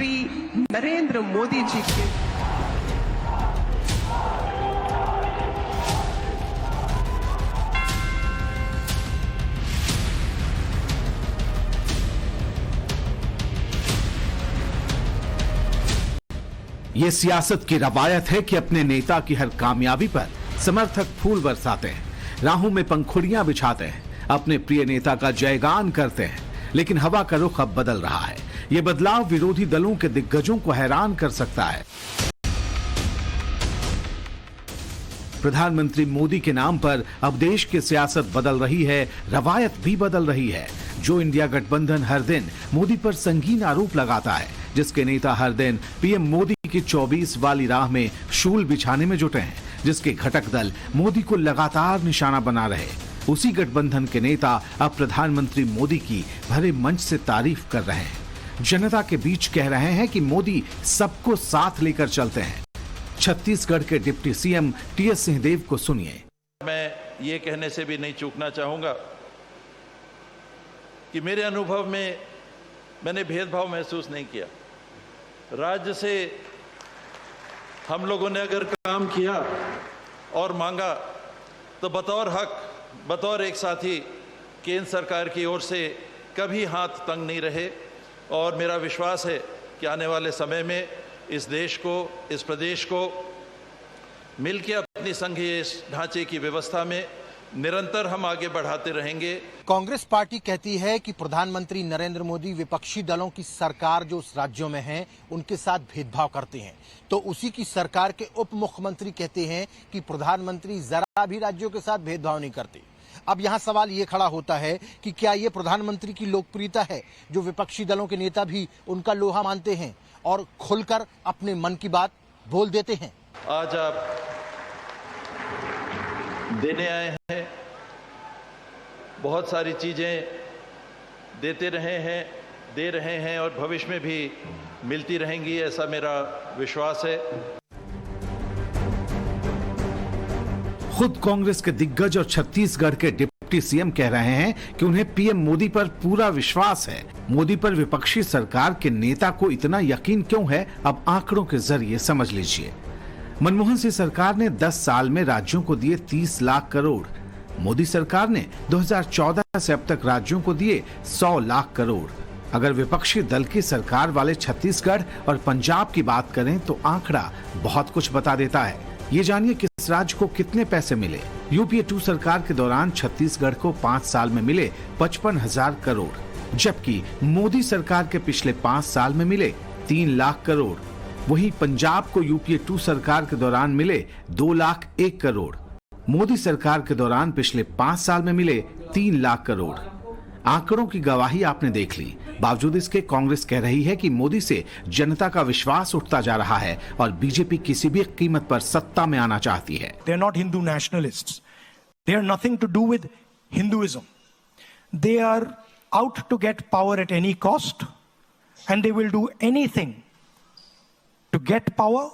श्री नरेंद्र मोदी जी के ये सियासत की रवायत है कि अपने नेता की हर कामयाबी पर समर्थक फूल बरसाते हैं, राहों में पंखुड़ियां बिछाते हैं, अपने प्रिय नेता का जयगान करते हैं। लेकिन हवा का रुख अब बदल रहा है। ये बदलाव विरोधी दलों के दिग्गजों को हैरान कर सकता है। प्रधानमंत्री मोदी के नाम पर अब देश की सियासत बदल रही है, रवायत भी बदल रही है। जो इंडिया गठबंधन हर दिन मोदी पर संगीन आरोप लगाता है, जिसके नेता हर दिन पीएम मोदी की 24 वाली राह में शूल बिछाने में जुटे हैं, जिसके घटक दल मोदी को लगातार निशाना बना रहे, उसी गठबंधन के नेता अब प्रधानमंत्री मोदी की भरे मंच से तारीफ कर रहे हैं। जनता के बीच कह रहे हैं कि मोदी सबको साथ लेकर चलते हैं। छत्तीसगढ़ के डिप्टी सीएम टीएस सिंहदेव को सुनिए। मैं ये कहने से भी नहीं चूकना चाहूंगा कि मेरे अनुभव में मैंने भेदभाव महसूस नहीं किया। राज्य से हम लोगों ने अगर काम किया और मांगा तो बतौर हक, बतौर एक साथी केंद्र सरकार की ओर से कभी हाथ तंग नहीं रहे। और मेरा विश्वास है कि आने वाले समय में इस देश को, इस प्रदेश को मिलकर अपनी संघीय ढांचे की व्यवस्था में निरंतर हम आगे बढ़ाते रहेंगे। कांग्रेस पार्टी कहती है कि प्रधानमंत्री नरेंद्र मोदी विपक्षी दलों की सरकार जो उस राज्यों में है उनके साथ भेदभाव करते हैं, तो उसी की सरकार के उप मुख्यमंत्री कहते हैं कि प्रधानमंत्री जरा भी राज्यों के साथ भेदभाव नहीं करते। अब यहाँ सवाल ये खड़ा होता है कि क्या ये प्रधानमंत्री की लोकप्रियता है जो विपक्षी दलों के नेता भी उनका लोहा मानते हैं और खुलकर अपने मन की बात बोल देते हैं। आज आप देने आए हैं, बहुत सारी चीजें देते रहे हैं, दे रहे हैं और भविष्य में भी मिलती रहेंगी, ऐसा मेरा विश्वास है। खुद कांग्रेस के दिग्गज और छत्तीसगढ़ के डिप्टी सीएम कह रहे हैं कि उन्हें पीएम मोदी पर पूरा विश्वास है। मोदी पर विपक्षी सरकार के नेता को इतना यकीन क्यों है, अब आंकड़ों के जरिए समझ लीजिए। मनमोहन सिंह सरकार ने 10 साल में राज्यों को दिए 30 लाख करोड़। मोदी सरकार ने 2014 से अब तक राज्यों को दिए 100 लाख करोड़। अगर विपक्षी दल की सरकार वाले छत्तीसगढ़ और पंजाब की बात करें तो आंकड़ा बहुत कुछ बता देता है। ये जानिए किस राज्य को कितने पैसे मिले। यूपीए 2 सरकार के दौरान छत्तीसगढ़ को 5 साल में मिले 55,000 करोड़, जबकि मोदी सरकार के पिछले 5 साल में मिले 3 लाख करोड़। वहीं पंजाब को यूपीए 2 सरकार के दौरान मिले 2,01,000 करोड़। मोदी सरकार के दौरान पिछले 5 साल में मिले 3 लाख करोड़। आंकड़ों की गवाही आपने देख ली। बावजूद इसके कांग्रेस कह रही है कि मोदी से जनता का विश्वास उठता जा रहा है और बीजेपी किसी भी कीमत पर सत्ता में आना चाहती है। They are not Hindu nationalists. They are nothing to do with Hinduism. They are out to get power at any cost, and they will do anything to get power.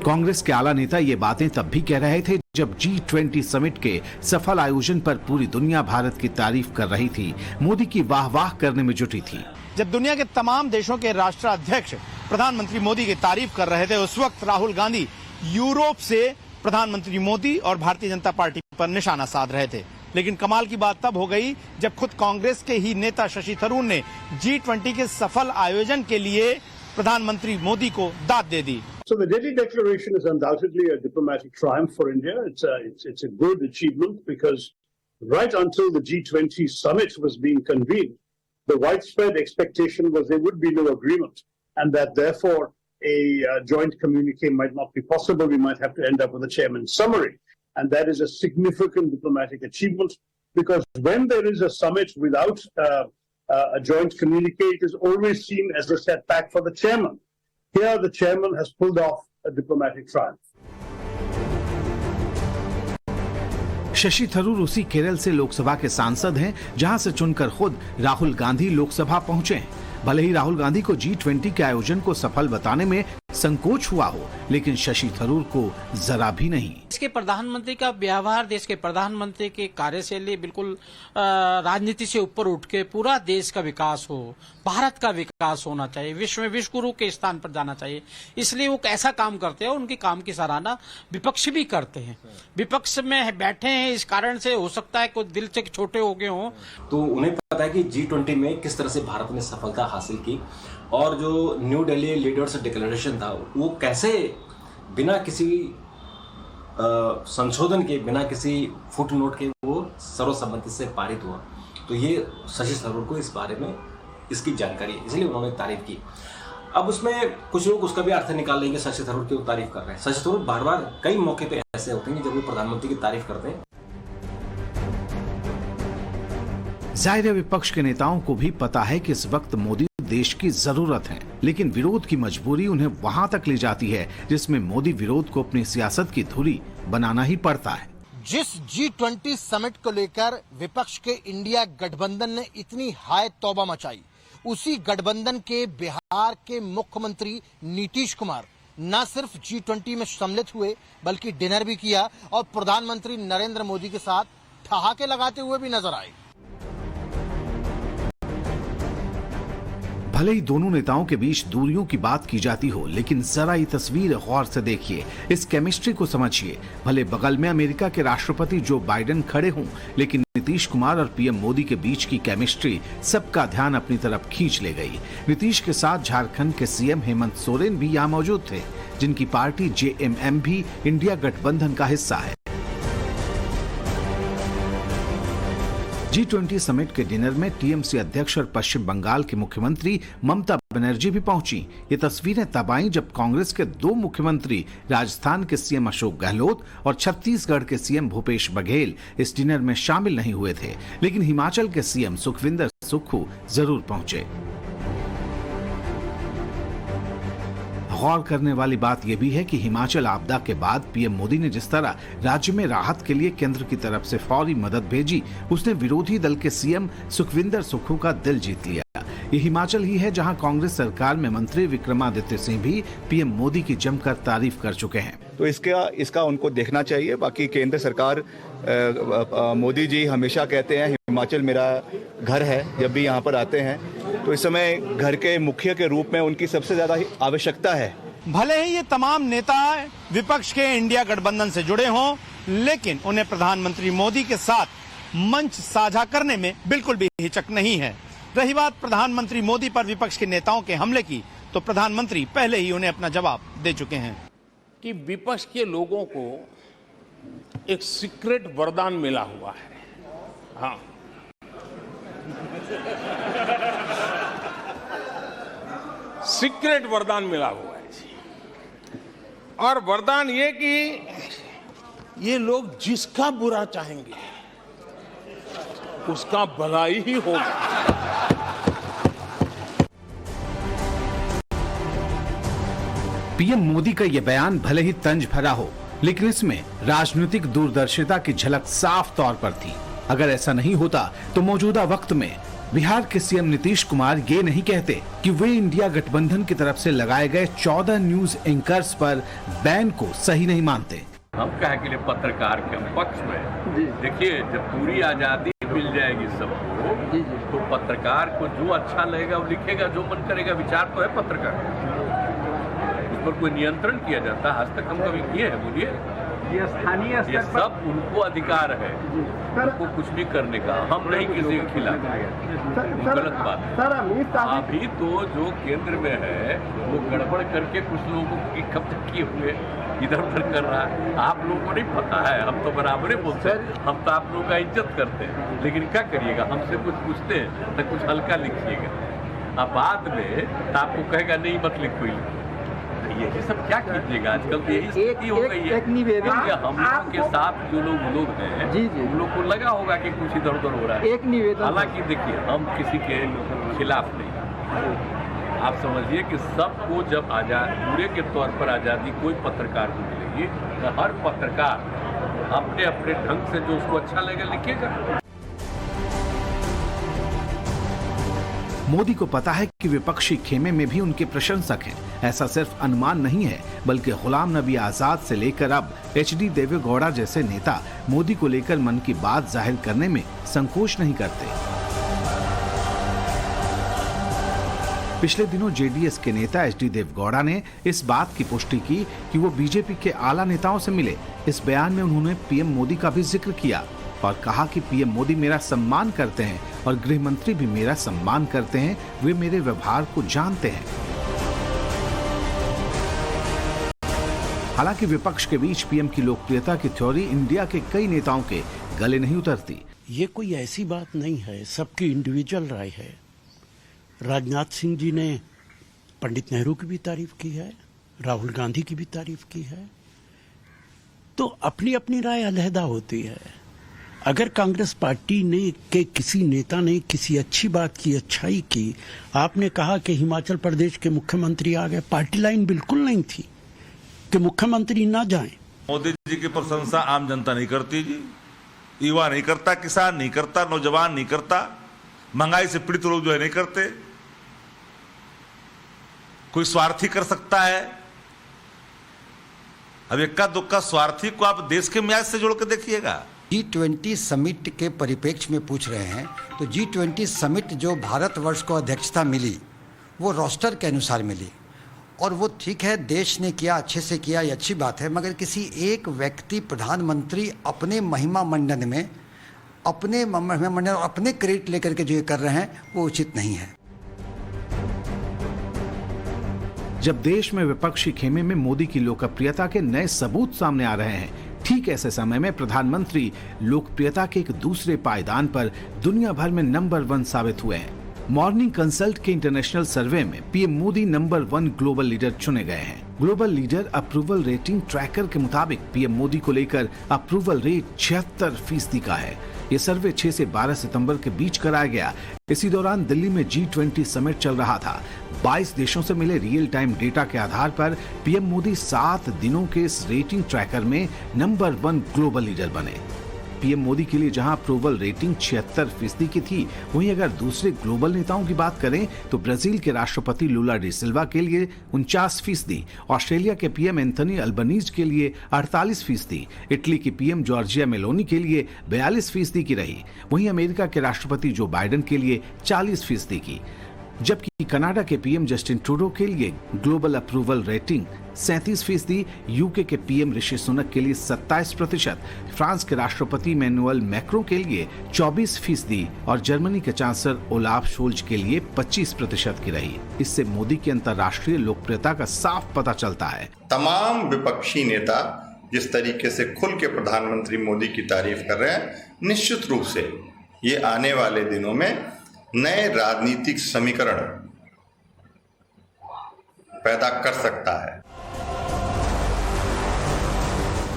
Congress के आला नेता ये बातें तब भी कह रहे थे जब G20 समिट के सफल आयोजन पर पूरी दुनिया भारत की तारीफ कर रही थी, मोदी की वाह-वाह करने में जुटी थी। जब दुनिया के तमाम देशों के राष्ट्राध्यक्ष प्रधानमंत्री मोदी की तारीफ कर रहे थे, उस वक्त राहुल गांधी यूरोप से प्रधानमंत्री मोदी और भारतीय जनता पार्टी पर निशाना साध रहे थे। लेकिन कमाल की बात तब हो गई जब खुद कांग्रेस के ही नेता शशि थरूर ने G20 के सफल आयोजन के लिए प्रधानमंत्री मोदी को दाद दे दी। So the Delhi Declaration is undoubtedly a diplomatic triumph for India. It's a good achievement because right until the G20 summit was being convened, the widespread expectation was there would be no agreement and that therefore a joint communique might not be possible. We might have to end up with a chairman's summary. And that is a significant diplomatic achievement because when there is a summit without a joint communique, it is always seen as a setback for the chairman. Here, the chairman has pulled off a diplomatic triumph. Shashi Tharoor उसी केरल से लोकसभा के सांसद हैं, जहां से चुनकर खुद राहुल गांधी लोकसभा पहुंचे हैं। भले ही राहुल गांधी को G20 के आयोजन को सफल बताने में संकोच हुआ हो, लेकिन शशि थरूर को जरा भी नहीं। देश के प्रधानमंत्री का व्यवहार, देश के प्रधानमंत्री की कार्यशैली बिल्कुल राजनीति से ऊपर उठ के पूरा देश का विकास हो, भारत का विकास होना चाहिए, विश्व में विश्व गुरु के स्थान पर जाना चाहिए। इसलिए वो कैसा काम करते हैं, उनके काम की सराहना विपक्ष भी करते हैं। विपक्ष में बैठे हैं इस कारण से हो सकता है कुछ दिल से छोटे हो गए हों। तो उन्हें पता है कि G20 में किस तरह से भारत ने सफलता हासिल की और जो न्यू दिल्ली लीडर्स डिक्लेरेशन था वो कैसे बिना किसी संशोधन के, बिना किसी फुटनोट के वो सर्वसम्मति से पारित हुआ। तो ये शशि थरूर को इस बारे में इसकी जानकारी है, इसलिए उन्होंने तारीफ की। अब उसमें कुछ लोग उसका भी अर्थ निकाल लेंगे, शशि थरूर की तारीफ कर रहे हैं। शशि थरूर बार बार कई मौके पे ऐसे होते हैं जब वो प्रधानमंत्री की तारीफ करते हैं। जाहिर है विपक्ष के नेताओं को भी पता है कि इस वक्त मोदी देश की जरूरत है, लेकिन विरोध की मजबूरी उन्हें वहां तक ले जाती है जिसमें मोदी विरोध को अपनी सियासत की धुरी बनाना ही पड़ता है। जिस G20 समिट को लेकर विपक्ष के इंडिया गठबंधन ने इतनी हाय तौबा मचाई, उसी गठबंधन के बिहार के मुख्यमंत्री नीतीश कुमार न सिर्फ G20 में सम्मिलित हुए बल्कि डिनर भी किया और प्रधानमंत्री नरेंद्र मोदी के साथ ठहाके लगाते हुए भी नजर आए। भले ही दोनों नेताओं के बीच दूरियों की बात की जाती हो, लेकिन जरा ये तस्वीर गौर से देखिए, इस केमिस्ट्री को समझिए। भले बगल में अमेरिका के राष्ट्रपति जो बाइडेन खड़े हों, लेकिन नीतीश कुमार और पीएम मोदी के बीच की केमिस्ट्री सबका ध्यान अपनी तरफ खींच ले गई। नीतीश के साथ झारखंड के सीएम हेमंत सोरेन भी यहाँ मौजूद थे, जिनकी पार्टी JMM भी इंडिया गठबंधन का हिस्सा है। G20 समिट के डिनर में टीएमसी अध्यक्ष और पश्चिम बंगाल की मुख्यमंत्री ममता बनर्जी भी पहुंची। ये तस्वीरें तब आईं जब कांग्रेस के दो मुख्यमंत्री, राजस्थान के सीएम अशोक गहलोत और छत्तीसगढ़ के सीएम भूपेश बघेल इस डिनर में शामिल नहीं हुए थे, लेकिन हिमाचल के सीएम सुखविंदर सुक्खू जरूर पहुंचे। गौर करने वाली बात यह भी है कि हिमाचल आपदा के बाद पीएम मोदी ने जिस तरह राज्य में राहत के लिए केंद्र की तरफ से फौरी मदद भेजी, उसने विरोधी दल के सीएम सुखविंदर सुक्खू का दिल जीत लिया। ये हिमाचल ही है जहां कांग्रेस सरकार में मंत्री विक्रमादित्य सिंह भी पीएम मोदी की जमकर तारीफ कर चुके हैं। तो इसका उनको देखना चाहिए। बाकी केंद्र सरकार, मोदी जी हमेशा कहते हैं हिमाचल मेरा घर है। जब भी यहाँ पर आते हैं तो इस समय घर के मुखिया के रूप में उनकी सबसे ज्यादा आवश्यकता है। भले ही ये तमाम नेता विपक्ष के इंडिया गठबंधन से जुड़े हों, लेकिन उन्हें प्रधानमंत्री मोदी के साथ मंच साझा करने में बिल्कुल भी हिचक नहीं है। रही बात प्रधानमंत्री मोदी पर विपक्ष के नेताओं के हमले की, तो प्रधानमंत्री पहले ही उन्हें अपना जवाब दे चुके हैं कि विपक्ष के लोगों को एक सीक्रेट वरदान मिला हुआ है। हाँ, सीक्रेट वरदान मिला हुआ है और वरदान ये कि ये लोग जिसका बुरा चाहेंगे उसका भलाई ही होगा। पीएम मोदी का यह बयान भले ही तंज भरा हो, लेकिन इसमें राजनीतिक दूरदर्शिता की झलक साफ तौर पर थी। अगर ऐसा नहीं होता तो मौजूदा वक्त में बिहार के सीएम नीतीश कुमार ये नहीं कहते कि वे इंडिया गठबंधन की तरफ से लगाए गए 14 न्यूज एंकर्स पर बैन को सही नहीं मानते। हम कहे के लिए पत्रकार के पक्ष में देखिए, जब पूरी आजादी मिल जाएगी सबको, तो पत्रकार को जो अच्छा लगेगा वो लिखेगा, जो मन करेगा। विचार तो है पत्रकार, उस पर कोई नियंत्रण किया जाता है? आज तक हम कभी किए हैं? बोलिए। ये स्थानीय ये सब उनको अधिकार है, उनको कुछ भी करने का। हम नहीं किसी के खिलाफ, गलत बात है। अभी तो जो केंद्र में है वो गड़बड़ करके कुछ लोगों की कब तक किए हुए इधर उधर कर रहा है। आप लोगों को नहीं पता है, हम तो बराबर ही बोलते हैं, हम तो आप लोगों का इज्जत करते हैं। लेकिन क्या करिएगा, हमसे कुछ पूछते हैं तो कुछ हल्का लिखिएगा, अब बाद में तो आपको कहेगा नहीं मत लिखो। यही सब क्या कीजिएगा, आजकल तो यही स्थिति हो गई है। हम लोग के साथ जो लोग हैं, उन लोग को लगा होगा कि कुछ इधर उधर हो रहा है। एक निवेदन, हालांकि देखिए हम किसी के खिलाफ नहीं। आप समझिए कि सबको जब पूरे के तौर पर आज़ादी कोई पत्रकार को मिलेगी तो हर पत्रकार अपने अपने ढंग से जो उसको अच्छा लगेगा लिखेगा। मोदी को पता है कि विपक्षी खेमे में भी उनके प्रशंसक हैं। ऐसा सिर्फ अनुमान नहीं है, बल्कि गुलाम नबी आजाद से लेकर अब HD देवेगौड़ा जैसे नेता मोदी को लेकर मन की बात जाहिर करने में संकोच नहीं करते। पिछले दिनों JDS के नेता HD देवेगौड़ा ने इस बात की पुष्टि की कि वो बीजेपी के आला नेताओं से मिले। इस बयान में उन्होंने PM मोदी का भी जिक्र किया और कहा कि PM मोदी मेरा सम्मान करते हैं और गृह मंत्री भी मेरा सम्मान करते हैं, वे मेरे व्यवहार को जानते हैं। हालांकि विपक्ष के बीच PM की लोकप्रियता की थ्योरी इंडिया के कई नेताओं के गले नहीं उतरती। ये कोई ऐसी बात नहीं है, सबकी इंडिविजुअल राय है। राजनाथ सिंह जी ने पंडित नेहरू की भी तारीफ की है, राहुल गांधी की भी तारीफ की है, तो अपनी अपनी राय अलहदा होती है। अगर कांग्रेस पार्टी ने के किसी नेता ने किसी अच्छी बात की, अच्छाई की, आपने कहा कि हिमाचल प्रदेश के मुख्यमंत्री आ गए, पार्टी लाइन बिल्कुल नहीं थी कि मुख्यमंत्री ना जाएं। मोदी जी की प्रशंसा आम जनता नहीं करती जी, युवा नहीं करता, किसान नहीं करता, नौजवान नहीं करता, महंगाई से पीड़ित लोग जो है नहीं करते। कोई स्वार्थी कर सकता है। अब इक्का दुक्का स्वार्थी को आप देश के मियाज से जोड़ के देखिएगा। G20 समिट के परिप्रेक्ष्य में पूछ रहे हैं, तो G20 समिट जो भारतवर्ष को अध्यक्षता मिली वो रोस्टर के अनुसार मिली, और वो ठीक है, देश ने किया, अच्छे से किया, ये अच्छी बात है, मगर किसी एक व्यक्ति प्रधानमंत्री अपने महिमा मंडन में अपने क्रेडिट लेकर के जो ये कर रहे हैं वो उचित नहीं है। जब देश में विपक्षी खेमे में मोदी की लोकप्रियता के नए सबूत सामने आ रहे हैं, ठीक ऐसे समय में प्रधानमंत्री लोकप्रियता के एक दूसरे पायदान पर दुनिया भर में नंबर 1 साबित हुए हैं। मॉर्निंग कंसल्ट के इंटरनेशनल सर्वे में PM Modi number 1 global leader चुने गए हैं। Global leader approval rating tracker के मुताबिक PM मोदी को लेकर अप्रूवल रेट 76% का है। ये सर्वे 6 से 12 सितंबर के बीच कराया गया। इसी दौरान दिल्ली में G20 समिट चल रहा था। 22 देशों से मिले रियल टाइम डेटा के आधार पर PM मोदी 7 दिनों के इस रेटिंग ट्रैकर में नंबर 1 ग्लोबल लीडर बने। PM मोदी के लिए जहां अप्रूवल रेटिंग 76% की थी, वहीं अगर दूसरे ग्लोबल नेताओं की बात करें तो ब्राजील के राष्ट्रपति लूला डी सिल्वा के लिए 49%, ऑस्ट्रेलिया के PM एंथनी अल्बनीज के लिए 48%, इटली की PM जॉर्जिया मेलोनी के लिए 42% की रही, वहीं अमेरिका के राष्ट्रपति जो बाइडेन के लिए 40% की, जबकि कनाडा के PM जस्टिन ट्रूडो के लिए ग्लोबल अप्रूवल रेटिंग 37%, यूके के PM ऋषि सुनक के लिए 27%, फ्रांस के राष्ट्रपति इमैनुअल मैक्रों के लिए 24% और जर्मनी के चांसलर ओलाफ शोल्ज के लिए 25% की रही। इससे मोदी की अंतर्राष्ट्रीय लोकप्रियता का साफ पता चलता है। तमाम विपक्षी नेता जिस तरीके से खुल के प्रधानमंत्री मोदी की तारीफ कर रहे हैं, निश्चित रूप से ये आने वाले दिनों में नए राजनीतिक समीकरण पैदा कर सकता है।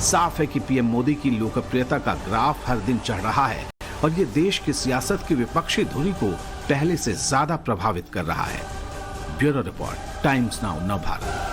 साफ है कि PM मोदी की लोकप्रियता का ग्राफ हर दिन चढ़ रहा है और ये देश की सियासत की विपक्षी धुरी को पहले से ज्यादा प्रभावित कर रहा है। Bureau report, times now Navbharat.